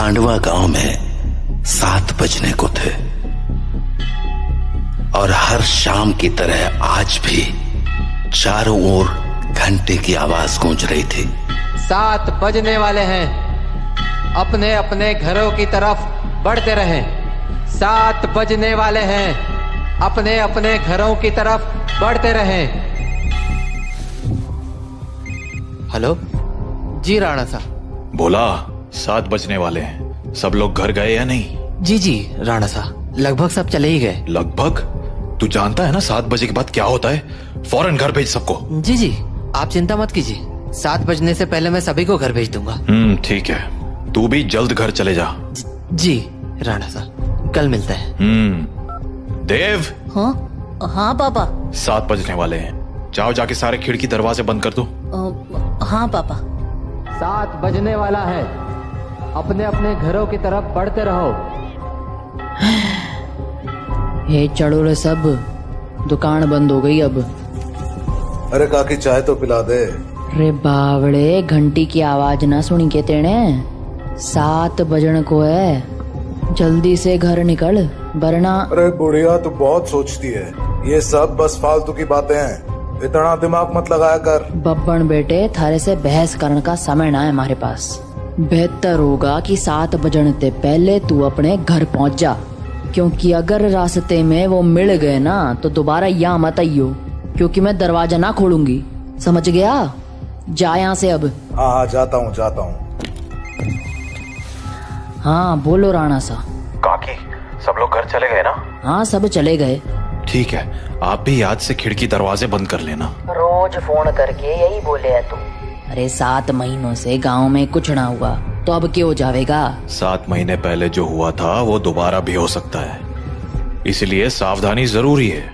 पांडवा गांव में 7 बजने को थे और हर शाम की तरह आज भी चारों ओर घंटे की आवाज गूंज रही थी। 7 बजने वाले हैं, अपने अपने घरों की तरफ बढ़ते रहें। 7 बजने वाले हैं, अपने अपने घरों की तरफ बढ़ते रहें। हेलो जी राणा साहब। बोला 7 बजने वाले हैं, सब लोग घर गए या नहीं? जी राणा साहब, लगभग सब चले ही गए। लगभग? तू जानता है ना 7 बजे के बाद क्या होता है? फौरन घर भेज सबको। जी आप चिंता मत कीजिए, 7 बजने से पहले मैं सभी को घर भेज दूंगा। ठीक है, तू भी जल्द घर चले जा। जी राणा साहब, कल मिलते हैं। देव। हाँ पापा। 7 बजने वाले हैं, जाओ जाके सारे खिड़की दरवाजे बंद कर दो। हाँ पापा। 7 बजने वाला है, अपने अपने घरों की तरफ बढ़ते रहो। हे चढ़ोरे सब, दुकान बंद हो गई अब। अरे काकी चाय तो पिला दे। रे बावड़े, घंटी की आवाज ना सुनी के तेने? 7 बजन को है, जल्दी से घर निकल वरना। अरे बुढ़िया तू बहुत सोचती है, ये सब बस फालतू की बातें हैं, इतना दिमाग मत लगाया कर। बब्बन बेटे, थारे से बहस करने का समय ना है हमारे पास। बेहतर होगा कि 7 बजने से पहले तू अपने घर पहुंच जा, क्योंकि अगर रास्ते में वो मिल गए ना तो दोबारा यहाँ मत आइयो, क्योंकि मैं दरवाजा ना खोलूंगी, समझ गया? जा यहाँ से अब। हाँ जाता हूँ। हाँ बोलो राणा सा। काकी सब लोग घर चले गए ना? हाँ सब चले गए। ठीक है, आप भी याद से खिड़की दरवाजे बंद कर लेना। रोज फोन करके यही बोले है तू। अरे 7 महीनों से गांव में कुछ ना हुआ तो अब क्यों जावेगा? 7 महीने पहले जो हुआ था वो दोबारा भी हो सकता है, इसलिए सावधानी जरूरी है।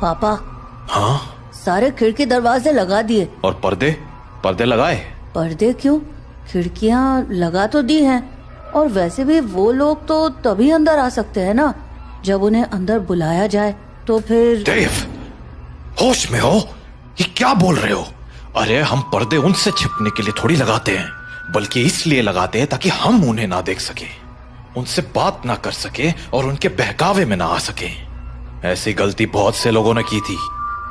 पापा। हाँ? सारे खिड़की दरवाजे लगा दिए। और पर्दे लगाए? पर्दे क्यों? खिड़कियां लगा तो दी हैं, और वैसे भी वो लोग तो तभी अंदर आ सकते हैं ना जब उन्हें अंदर बुलाया जाए, तो फिर। देव, होश में हो? ये क्या बोल रहे हो? अरे हम पर्दे उनसे छिपने के लिए थोड़ी लगाते हैं, बल्कि इसलिए लगाते हैं ताकि हम उन्हें ना देख सके, उनसे बात ना कर सके और उनके बहकावे में ना आ सके। ऐसी गलती बहुत से लोगों ने की थी,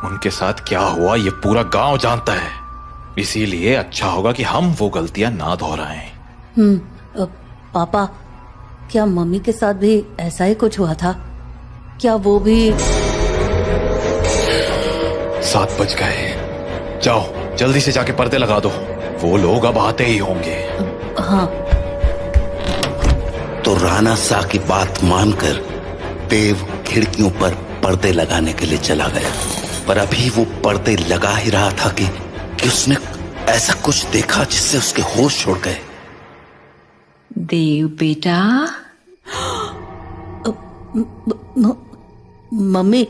उनके साथ क्या हुआ ये पूरा गांव जानता है, इसीलिए अच्छा होगा कि हम वो गलतियां ना दोहराएं। पापा, क्या मम्मी के साथ भी ऐसा ही कुछ हुआ था? क्या वो भी? 7 बज गए, जाओ जल्दी से जाके पर्दे लगा दो, वो लोग अब आते ही होंगे। हाँ। तो राणा सा की बात मानकर देव खिड़कियों पर पर्दे लगाने के लिए चला गया, पर अभी वो पर्दे लगा ही रहा था कि उसने ऐसा कुछ देखा जिससे उसके होश उड़ गए। देव बेटा। मम्मी,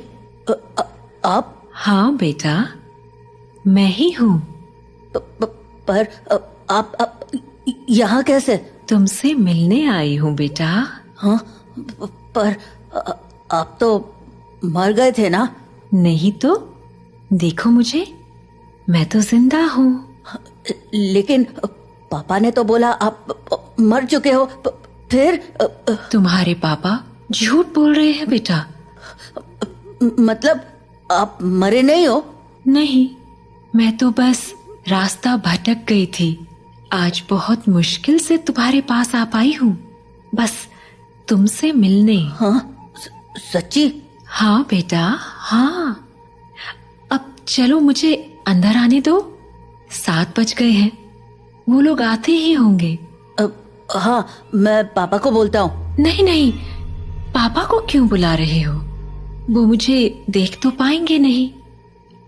आप? हाँ बेटा, मैं ही हूँ। पर आप यहाँ कैसे? तुमसे मिलने आई हूँ बेटा। हाँ, पर आप तो मर गए थे ना? नहीं तो, देखो मुझे, मैं तो जिंदा हूँ। लेकिन पापा ने तो बोला आप मर चुके हो। फिर? तुम्हारे पापा झूठ बोल रहे हैं बेटा। मतलब आप मरे नहीं हो? नहीं, मैं तो बस रास्ता भटक गई थी, आज बहुत मुश्किल से तुम्हारे पास आ पाई हूँ, बस तुमसे मिलने। हाँ? सच्ची? हाँ बेटा, हाँ। अब चलो मुझे अंदर आने दो, 7 बज गए हैं, वो लोग आते ही होंगे। हाँ, मैं पापा को बोलता हूँ। नहीं, पापा को क्यों बुला रहे हो? वो मुझे देख तो पाएंगे नहीं,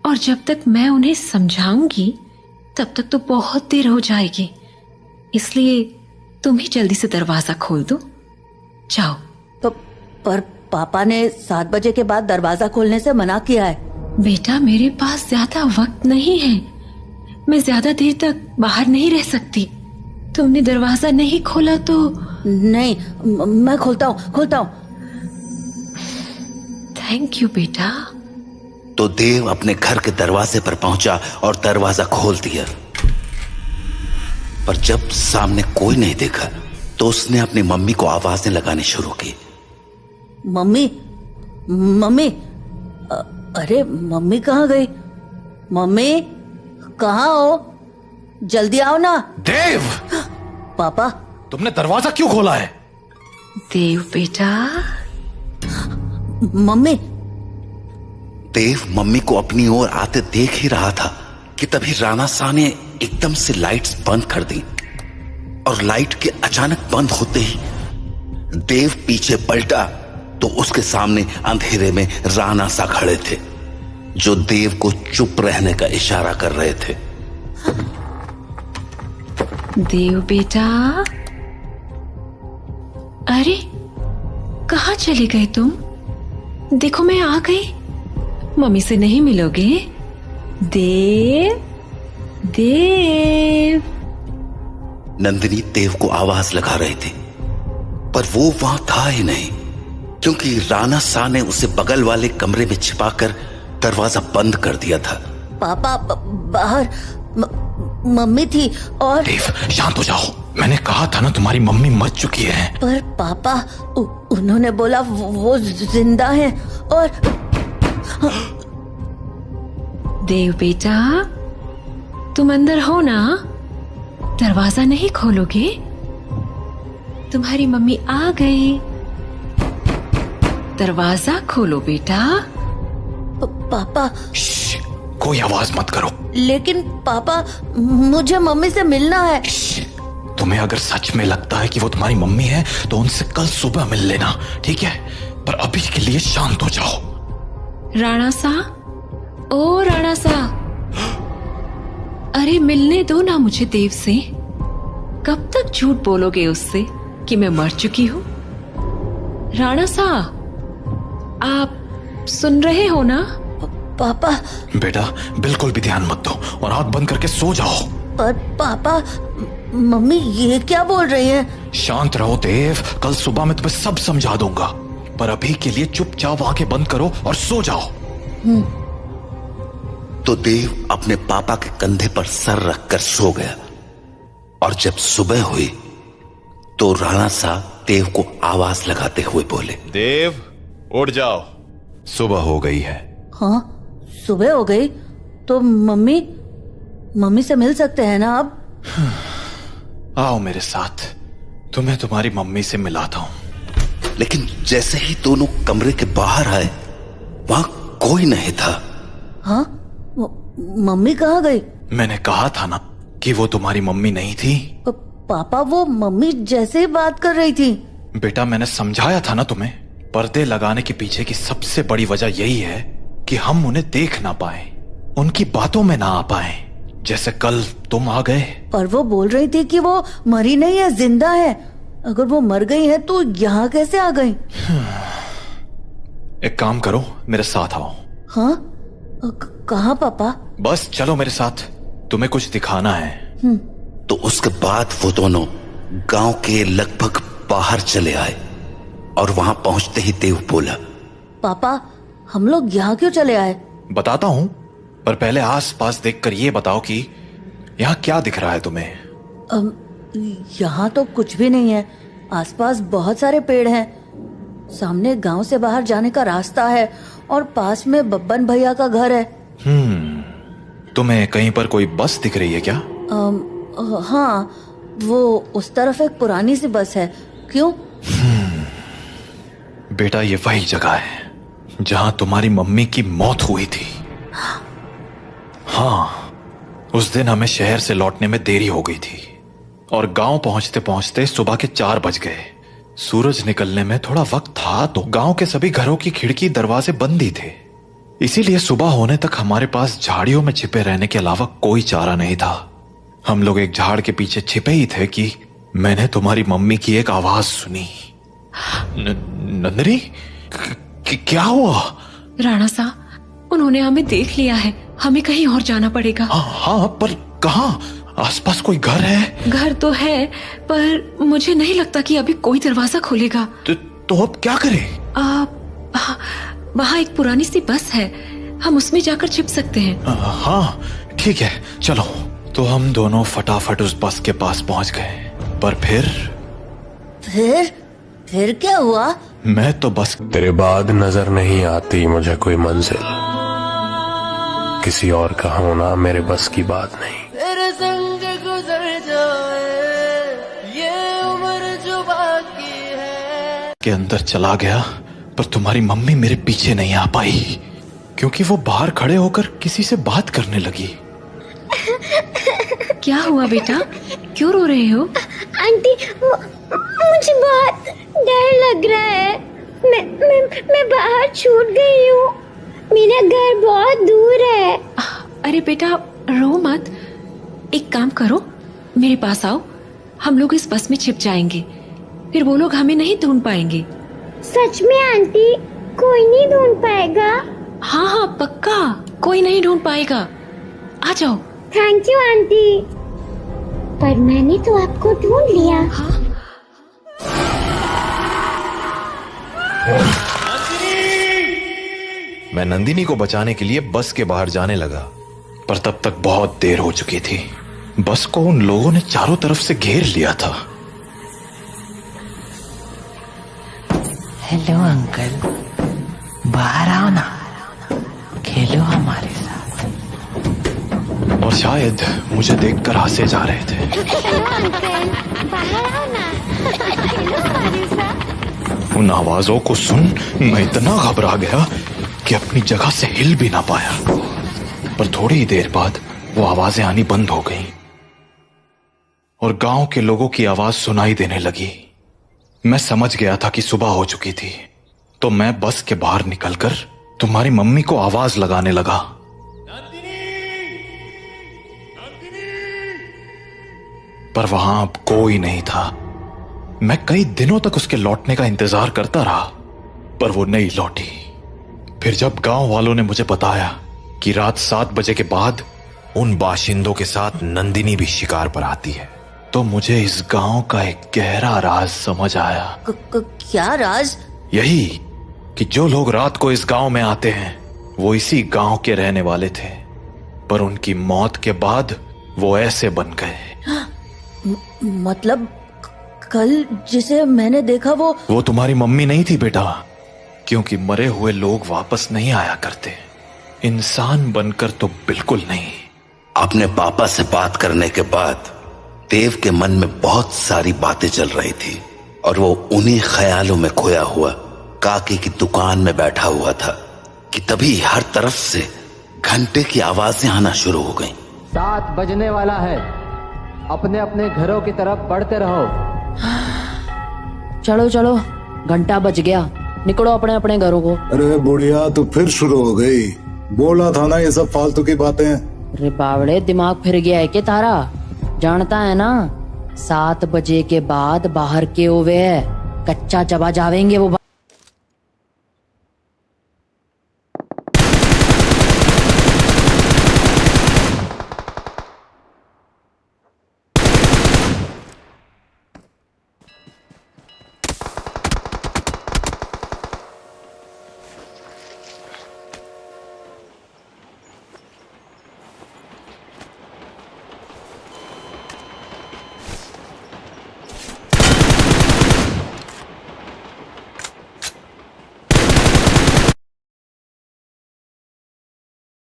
और जब तक मैं उन्हें समझाऊंगी तब तक तो बहुत देर हो जाएगी, इसलिए तुम ही जल्दी से दरवाजा खोल दो, जाओ। पर पापा ने 7 बजे के बाद दरवाजा खोलने से मना किया है। बेटा, मेरे पास ज्यादा वक्त नहीं है, मैं ज्यादा देर तक बाहर नहीं रह सकती। तुमने दरवाजा नहीं खोला तो? नहीं, मैं खोलता हूँ। थैंक यू बेटा। तो देव अपने घर के दरवाजे पर पहुंचा और दरवाजा खोल दिया। पर जब सामने कोई नहीं देखा तो उसने अपनी मम्मी को आवाजें लगानी शुरू की। मम्मी, मम्मी, अरे मम्मी कहाँ गई? मम्मी कहाँ हो? जल्दी आओ ना। देव! पापा, तुमने दरवाजा क्यों खोला है? देव बेटा। मम्मी। देव मम्मी को अपनी ओर आते देख ही रहा था कि तभी राणा साह ने एकदम से लाइट्स बंद कर दी और लाइट के अचानक बंद होते ही देव पीछे पलटा तो उसके सामने अंधेरे में राणा साह खड़े थे, जो देव को चुप रहने का इशारा कर रहे थे। देव बेटा, अरे कहाँ चले गए तुम? देखो मैं आ गई। मम्मी से नहीं मिलोगे? देव, देव। नंदिनी देव को आवाज लगा रही थी पर वो वहां था ही नहीं, क्योंकि राणा साह ने उसे बगल वाले कमरे में छिपाकर दरवाजा बंद कर दिया था। पापा बाहर मम्मी थी और देव शांत हो जाओ, मैंने कहा था ना तुम्हारी मम्मी मर चुकी है। पर पापा उन्होंने बोला वो जिंदा है और देव बेटा, तुम अंदर हो ना? दरवाजा नहीं खोलोगे? तुम्हारी मम्मी आ गई। दरवाजा खोलो बेटा। पापा। कोई आवाज मत करो। लेकिन पापा, मुझे मम्मी से मिलना है। तुम्हें अगर सच में लगता है कि वो तुम्हारी मम्मी है तो उनसे कल सुबह मिल लेना, ठीक है? पर अभी के लिए शांत हो जाओ। राणा साह, ओ राणा साह, अरे मिलने दो ना मुझे देव से। कब तक झूठ बोलोगे उससे कि मैं मर चुकी हूँ? राणा साह, आप सुन रहे हो ना? पापा। बेटा बिल्कुल भी ध्यान मत दो और आंख बंद करके सो जाओ। पर पापा, मम्मी ये क्या बोल रही है? शांत रहो देव, कल सुबह मैं तुम्हें सब समझा दूंगा, पर अभी के लिए चुपचाप आंखें बंद करो और सो जाओ। तो देव अपने पापा के कंधे पर सर रखकर सो गया और जब सुबह हुई तो राणा साह देव को आवाज लगाते हुए बोले, देव उठ जाओ, सुबह हो गई है। हाँ, सुबह हो गई तो मम्मी से मिल सकते हैं ना अब? आओ मेरे साथ, तुम्हें तुम्हारी मम्मी से मिलाता हूं। लेकिन जैसे ही दोनों कमरे के बाहर आए वहां कोई नहीं था। हाँ, मम्मी कहाँ गई? मैंने कहा था ना कि वो तुम्हारी मम्मी नहीं थी। पापा, वो मम्मी जैसे ही बात कर रही थी। बेटा मैंने समझाया था ना तुम्हें, पर्दे लगाने के पीछे की सबसे बड़ी वजह यही है कि हम उन्हें देख ना पाए, उनकी बातों में ना आ पाए, जैसे कल तुम आ गए। पर वो बोल रही थी कि वो मरी नहीं है, जिंदा है। अगर वो मर गई है तो यहाँ कैसे आ गई? एक काम करो, मेरे साथ आओ। हाँ? कहाँ पापा? बस चलो मेरे साथ, तुम्हें कुछ दिखाना है। तो उसके बाद वो दोनों गांव के लगभग बाहर चले आए और वहां पहुंचते ही देव बोला, पापा हम लोग यहाँ क्यों चले आए? बताता हूं, पर पहले आस पास देखकर ये बताओ कि यहाँ क्या दिख रहा है तुम्हें? यहाँ तो कुछ भी नहीं है। आसपास बहुत सारे पेड़ हैं, सामने गांव से बाहर जाने का रास्ता है और पास में बब्बन भैया का घर है। तुम्हें कहीं पर कोई बस दिख रही है क्या? हाँ, वो उस तरफ एक पुरानी सी बस है। क्यों? बेटा ये वही जगह है जहां तुम्हारी मम्मी की मौत हुई थी। हाँ, उस दिन हमें शहर से लौटने में देरी हो गई थी और गांव पहुंचते पहुंचते सुबह के 4 बज गए। सूरज निकलने में थोड़ा वक्त था तो गांव के सभी घरों की खिड़की दरवाजे बंद ही थे, इसीलिए सुबह होने तक हमारे पास झाड़ियों में छिपे रहने के अलावा कोई चारा नहीं था। हम लोग एक झाड़ के पीछे छिपे ही थे कि मैंने तुम्हारी मम्मी की एक आवाज सुनी। नंदिनी, क्या हुआ? राणा साह, उन्होंने हमें देख लिया है, हमें कहीं और जाना पड़ेगा। हाँ, पर कहाँ? आसपास कोई घर है? घर तो है, पर मुझे नहीं लगता कि अभी कोई दरवाजा खोलेगा। तो अब क्या करें? वहाँ एक पुरानी सी बस है, हम उसमें जाकर छिप सकते हैं। हाँ ठीक है, चलो। तो हम दोनों फटाफट उस बस के पास पहुंच गए। पर फिर क्या हुआ? मैं तो बस तेरे बाद नजर नहीं आती मुझे कोई मंजिल, किसी और का होना मेरे बस की बात नहीं। तेरे संग गुजर जाए ये उम्र जो बाकी है। के अंदर चला गया, पर तुम्हारी मम्मी मेरे पीछे नहीं आ पाई, क्योंकि वो बाहर खड़े होकर किसी से बात करने लगी। क्या हुआ बेटा, क्यों रो रहे हो? आंटी, मुझे बहुत डर लग रहा है। मैं बाहर छूट गई हूँ। मेरा घर बहुत दूर है। अरे बेटा रो मत, एक काम करो, मेरे पास आओ, हम लोग इस बस में छिप जाएंगे, फिर वो लोग हमें नहीं ढूंढ पाएंगे। सच में आंटी? कोई नहीं ढूंढ पाएगा? हाँ हाँ पक्का, कोई नहीं ढूंढ पाएगा, आ जाओ। थैंक यू आंटी, पर मैंने तो आपको ढूंढ लिया। हाँ? मैं नंदिनी को बचाने के लिए बस के बाहर जाने लगा, पर तब तक बहुत देर हो चुकी थी। बस को उन लोगों ने चारों तरफ से घेर लिया था। हेलो अंकल, बाहर आओ ना, खेलो हमारे साथ। और शायद मुझे देखकर हंसे जा रहे थे। हेलो अंकल, बाहर आओ ना, खेलो हमारे साथ। उन आवाजों को सुन मैं इतना घबरा गया कि अपनी जगह से हिल भी ना पाया। पर थोड़ी ही देर बाद वो आवाजें आनी बंद हो गईं और गांव के लोगों की आवाज सुनाई देने लगी। मैं समझ गया था कि सुबह हो चुकी थी, तो मैं बस के बाहर निकलकर तुम्हारी मम्मी को आवाज लगाने लगा। पर वहां अब कोई नहीं था। मैं कई दिनों तक उसके लौटने का इंतजार करता रहा, पर वो नहीं लौटी। फिर जब गांव वालों ने मुझे बताया कि रात 7 बजे के बाद उन बाशिंदों के साथ नंदिनी भी शिकार पर आती है, तो मुझे इस गांव का एक गहरा राज समझ आया। क्या राज? यही कि जो लोग रात को इस गांव में आते हैं वो इसी गांव के रहने वाले थे, पर उनकी मौत के बाद वो ऐसे बन गए। मतलब कल जिसे मैंने देखा वो तुम्हारी मम्मी नहीं थी बेटा, क्योंकि मरे हुए लोग वापस नहीं आया करते, इंसान बनकर तो बिल्कुल नहीं। अपने पापा से बात करने के बाद देव के मन में बहुत सारी बातें चल रही थी और वो उन्हीं ख्यालों में खोया हुआ काकी की दुकान में बैठा हुआ था कि तभी हर तरफ से घंटे की आवाजें आना शुरू हो गईं। 7 बजने वाला है, अपने अपने घरों की तरफ बढ़ते रहो। चलो चलो, घंटा बज गया, निकलो अपने अपने घरों को। अरे बुढ़िया, तू फिर शुरू हो गई। बोला था ना ये सब फालतू की बातें। अरे बावड़े, दिमाग फिर गया है क्या तारा? जानता है ना 7 बजे के बाद बाहर के ओवे है, कच्चा चबा जावेंगे वो।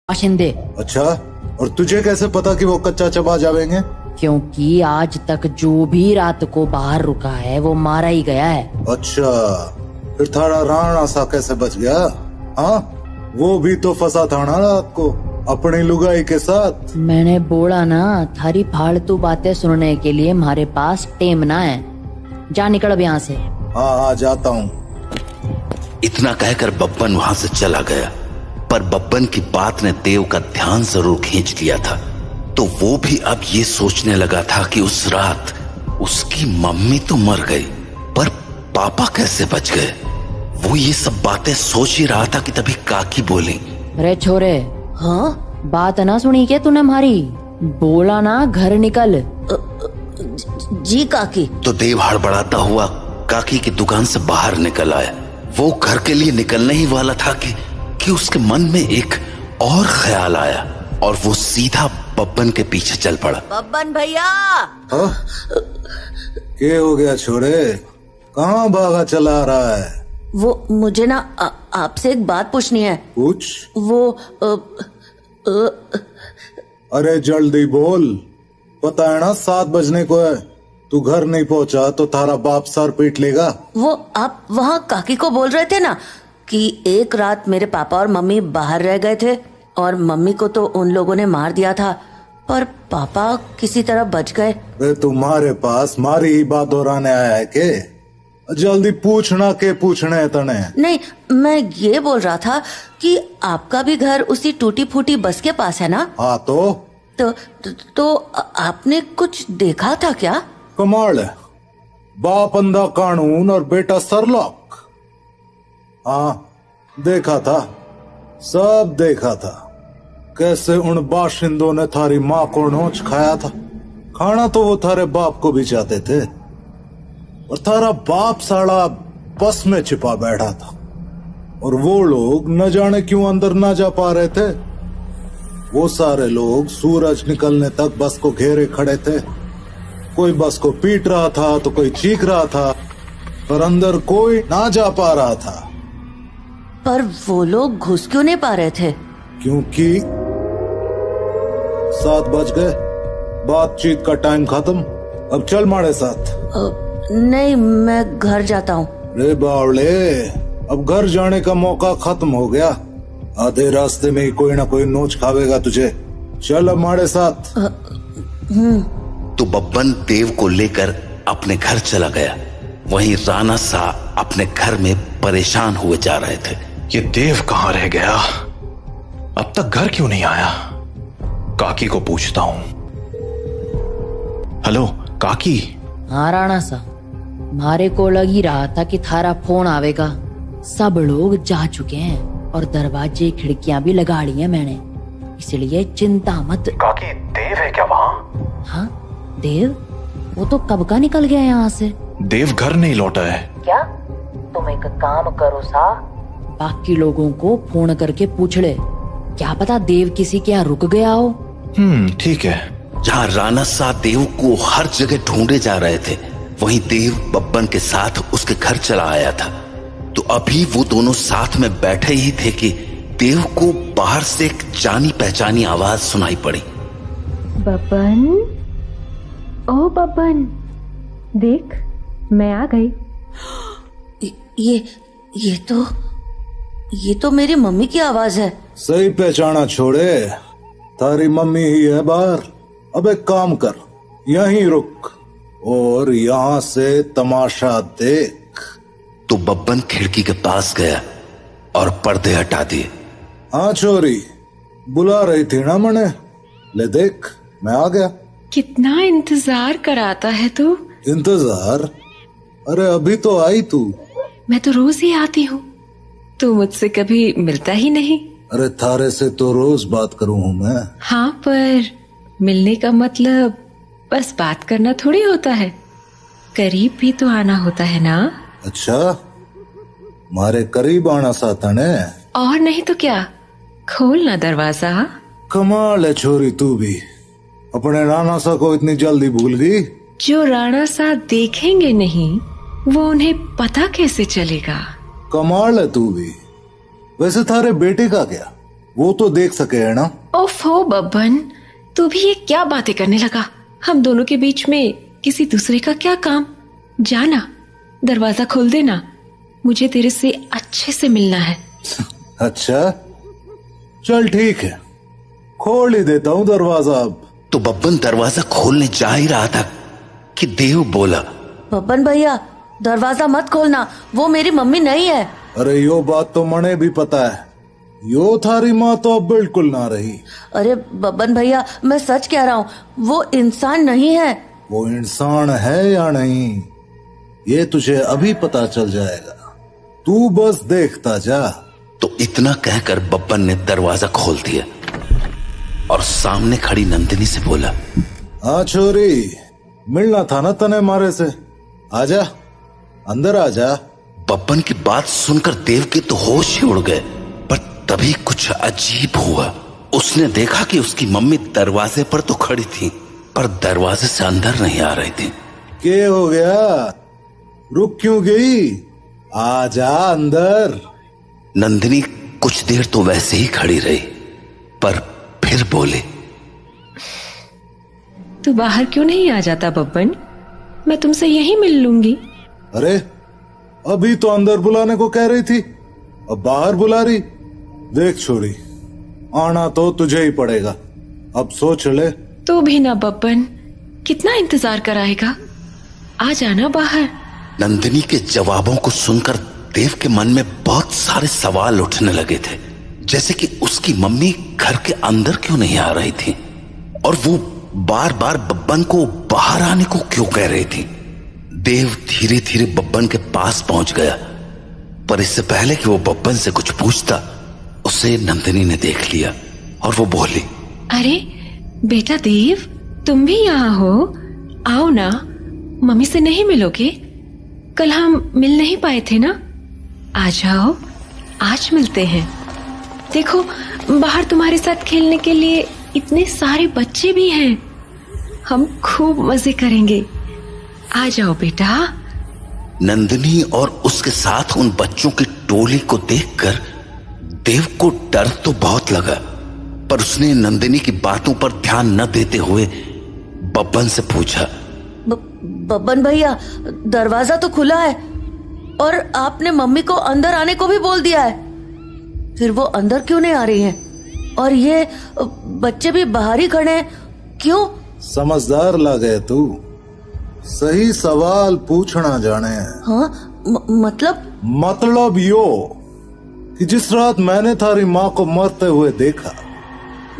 बाशिंदे। अच्छा, और तुझे कैसे पता कि वो कच्चा चबा जावेंगे? क्योंकि आज तक जो भी रात को बाहर रुका है वो मारा ही गया है। अच्छा, फिर थारा राणा सा कैसे बच गया? हाँ, वो भी तो फंसा था ना रात को अपनी लुगाई के साथ। मैंने बोला ना, थारी फालतू बातें सुनने के लिए हमारे पास टेम ना है। जा निकल अब यहाँ से। हाँ हाँ, जाता हूँ। इतना कहकर बब्बन वहां से चला गया, पर बब्बन की बात ने देव का ध्यान जरूर खींच लिया था। तो वो भी अब ये सोचने लगा था कि उस रात उसकी मम्मी तो मर गई, पर पापा कैसे बच गए। वो ये सब बातें सोच ही रहा था कि तभी काकी बोली, अरे छोरे, हाँ? बात ना सुनी क्या तूने हमारी? बोला ना घर निकल। जी काकी। तो देव हड़बड़ाता हुआ काकी की दुकान से बाहर निकल आया। वो घर के लिए निकलने ही वाला था कि उसके मन में एक और ख्याल आया और वो सीधा बब्बन के पीछे चल पड़ा। बब्बन भैया। हाँ? क्या हो गया छोरे, कहाँ भागा चला रहा है? वो मुझे ना आपसे एक बात पूछनी है। पूछ। वो अरे जल्दी बोल, पता है ना 7 बजने को है। तू घर नहीं पहुंचा तो थारा बाप सर पीट लेगा। वो आप वहाँ काकी को बोल रहे थे ना कि एक रात मेरे पापा और मम्मी बाहर रह गए थे और मम्मी को तो उन लोगों ने मार दिया था, पर पापा किसी तरह बच गए। वे तुम्हारे पास मारी ही बात दोहराने आया है के? जल्दी पूछना के पूछने है तने। नहीं, मैं ये बोल रहा था कि आपका भी घर उसी टूटी फूटी बस के पास है ना? हाँ तो आपने कुछ देखा था क्या? कमाल है, बाप अंधा कानून और बेटा सरलॉक। हाँ देखा था, सब देखा था। कैसे उन बाशिंदों ने थारी माँ को नोच खाया था। खाना तो वो थारे बाप को भी चाहते थे, और थारा बाप साला बस में छिपा बैठा था और वो लोग न जाने क्यों अंदर ना जा पा रहे थे। वो सारे लोग सूरज निकलने तक बस को घेरे खड़े थे। कोई बस को पीट रहा था तो कोई चीख रहा था, पर अंदर कोई ना जा पा रहा था। पर वो लोग घुस क्यों नहीं पा रहे थे? क्योंकि 7 बज गए, बातचीत का टाइम खत्म। अब चल हमारे साथ। नहीं, मैं घर जाता हूँ। रे बावले, अब घर जाने का मौका खत्म हो गया। आधे रास्ते में ही कोई ना कोई नोच खावेगा तुझे। चल अब हमारे साथ। तो बब्बन देव को लेकर अपने घर चला गया। वहीं राणा सा अपने घर में परेशान हुए जा रहे थे। ये देव कहाँ रह गया? अब तक घर क्यों नहीं आया? काकी को पूछता हूँ। हेलो काकी। हाँ राणा सा, मारे को लग ही रहा था कि थारा फोन आवेगा। सब लोग जा चुके हैं और दरवाजे खिड़कियां भी लगा ली हैं मैंने, इसलिए चिंता मत। काकी देव है क्या वहाँ? हाँ देव, वो तो कब का निकल गया यहाँ से। देव घर नहीं लौटा है क्या? तुम एक काम करो सा, बाकी लोगों को फोन करके पूछ ले, क्या पता देव किसी के यहाँ रुक गया हो। ठीक है। जहाँ राणा सा देव को हर जगह ढूंढे जा रहे थे, वहीं देव बब्बन के साथ उसके घर चला आया था। तो अभी वो दोनों साथ में बैठे ही थे कि देव को बाहर से एक जानी पहचानी आवाज सुनाई पड़ी। बब्बन, ओ बब्बन, देख मैं आ गई। ये तो मेरी मम्मी की आवाज है। सही पहचाना छोड़े, तारी मम्मी ही है बाहर। अब एक काम कर, यहीं रुक और यहाँ से तमाशा देख। तो बब्बन खिड़की के पास गया और पर्दे हटा दिए। हाँ छोरी, बुला रही थी ना मने, ले देख मैं आ गया। कितना इंतजार कराता है तू। इंतजार? अरे अभी तो आई तू। मैं तो रोज ही आती हूँ, तू मुझसे कभी मिलता ही नहीं। अरे थारे से तो रोज बात करूँ हूँ मैं। हाँ, पर मिलने का मतलब बस बात करना थोड़ी होता है, करीब भी तो आना होता है ना। अच्छा, मारे करीब आना साथा ने। और नहीं तो क्या, खोल ना दरवाजा। कमाल है छोरी, तू भी अपने राणा सा को इतनी जल्दी भूल गई। जो राणा सा देखेंगे नहीं, वो उन्हें पता कैसे चलेगा। कमाल है तू भी। वैसे थारे बेटे का क्या, वो तो देख सके है ना। ओफो बब्बन, तू भी ये क्या बातें करने लगा। हम दोनों के बीच में किसी दूसरे का क्या काम। जाना, दरवाजा खोल देना, मुझे तेरे से अच्छे से मिलना है। अच्छा चल ठीक है, खोल ही देता हूँ दरवाजा अब। तो बब्बन दरवाजा खोलने जा ही रहा था कि देव बोला, बब्बन भैया दरवाजा मत खोलना, वो मेरी मम्मी नहीं है। अरे यो बात तो मने भी पता है, यो थारी माँ तो अब बिल्कुल ना रही। अरे बब्बन भैया, मैं सच कह रहा हूँ, वो इंसान नहीं है। वो इंसान है या नहीं, ये तुझे अभी पता चल जाएगा, तू बस देखता जा। तो इतना कहकर बब्बन ने दरवाजा खोल दिया और सामने खड़ी नंदिनी से बोला, हाँ छोरी, मिलना था ना तने मारे से, आजा अंदर आजा। बब्बन की बात सुनकर देव के तो होश ही उड़ गए, पर तभी कुछ अजीब हुआ। उसने देखा कि उसकी मम्मी दरवाजे पर तो खड़ी थी, पर दरवाजे से अंदर नहीं आ रही थी। क्या हो गया? रुक क्यों गई? आजा अंदर। नंदिनी कुछ देर तो वैसे ही खड़ी रही, पर फिर बोली, तू बाहर क्यों नहीं आ जाता बब्बन? मैं तुमसे यहीं मिल लूंगी। अरे अभी तो अंदर बुलाने को कह रही थी, अब बाहर बुला रही। देख छोरी, आना तो तुझे ही पड़ेगा, अब सोच ले। तू भी ना बब्बन, कितना इंतजार कराएगा? आ जाना बाहर। नंदिनी के जवाबों को सुनकर देव के मन में बहुत सारे सवाल उठने लगे थे, जैसे कि उसकी मम्मी घर के अंदर क्यों नहीं आ रही थी, और वो बार बार बब्बन को बाहर आने को क्यों कह रही थी। देव धीरे धीरे बब्बन के पास पहुंच गया, पर इससे पहले कि वो बब्बन से कुछ पूछता, उसे नंदिनी ने देख लिया और वो बोली, अरे बेटा देव, तुम भी यहाँ हो? आओ ना, मम्मी से नहीं मिलोगे? कल हम मिल नहीं पाए थे ना? आ जाओ, आज मिलते हैं। देखो, बाहर तुम्हारे साथ खेलने के लिए इतने सारे बच्चे भी हैं। हम खूब मजे करेंगे। आ जाओ बेटा। नंदिनी और उसके साथ उन बच्चों की टोली को देखकर देव को डर तो बहुत लगा, पर उसने नंदिनी की बातों पर ध्यान न देते हुए बब्बन से पूछा, बब्बन भैया, दरवाजा तो खुला है और आपने मम्मी को अंदर आने को भी बोल दिया है, फिर वो अंदर क्यों नहीं आ रही हैं? और ये बच्चे भी बाहर ही खड़े हैं, क्यों? समझदार लगे तू, सही सवाल पूछना जाने। हाँ, मतलब यो कि जिस रात मैंने थारी माँ को मरते हुए देखा,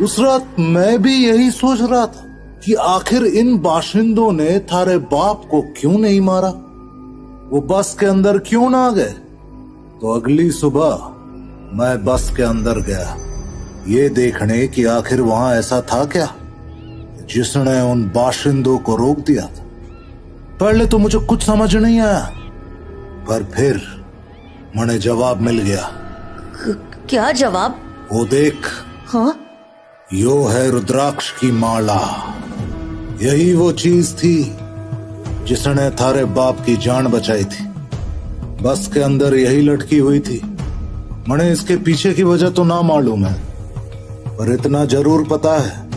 उस रात मैं भी यही सोच रहा था कि आखिर इन बाशिंदों ने थारे बाप को क्यों नहीं मारा, वो बस के अंदर क्यों ना गए। तो अगली सुबह मैं बस के अंदर गया, ये देखने कि आखिर वहां ऐसा था क्या जिसने उन बाशिंदों को रोक दिया था। पहले तो मुझे कुछ समझ नहीं आया, पर फिर मुझे जवाब मिल गया। क्या जवाब? वो देख। हाँ? यो है रुद्राक्ष की माला। यही वो चीज थी जिसने थारे बाप की जान बचाई थी। बस के अंदर यही लटकी हुई थी। मुझे इसके पीछे की वजह तो ना मालूम है, पर इतना जरूर पता है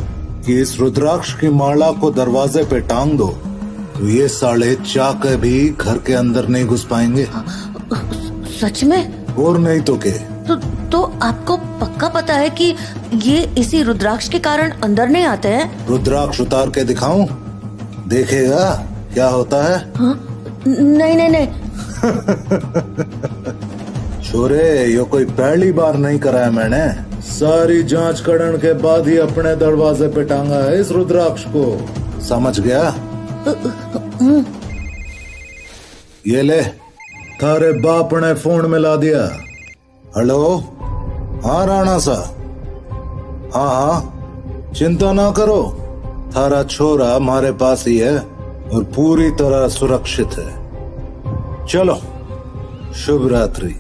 कि इस रुद्राक्ष की माला को दरवाजे पे टांग दो तो ये साले चाके भी घर के अंदर नहीं घुस पाएंगे। सच में? और नहीं तो के। तो आपको पक्का पता है कि ये इसी रुद्राक्ष के कारण अंदर नहीं आते हैं? रुद्राक्ष उतार के दिखाऊं? देखेगा क्या होता है? हाँ? नहीं नहीं नहीं। छोरे, यो कोई पहली बार नहीं कराया मैंने। सारी जांच करने के बाद ही अपने दरवाजे पे टांगा है इस रुद्राक्ष को, समझ गया? ये ले, थारे बाप ने फोन मिला दिया। हेलो, हाँ राणा सा, हाँ हाँ, चिंता ना करो, थारा छोरा हमारे पास ही है और पूरी तरह सुरक्षित है। चलो, शुभ रात्रि।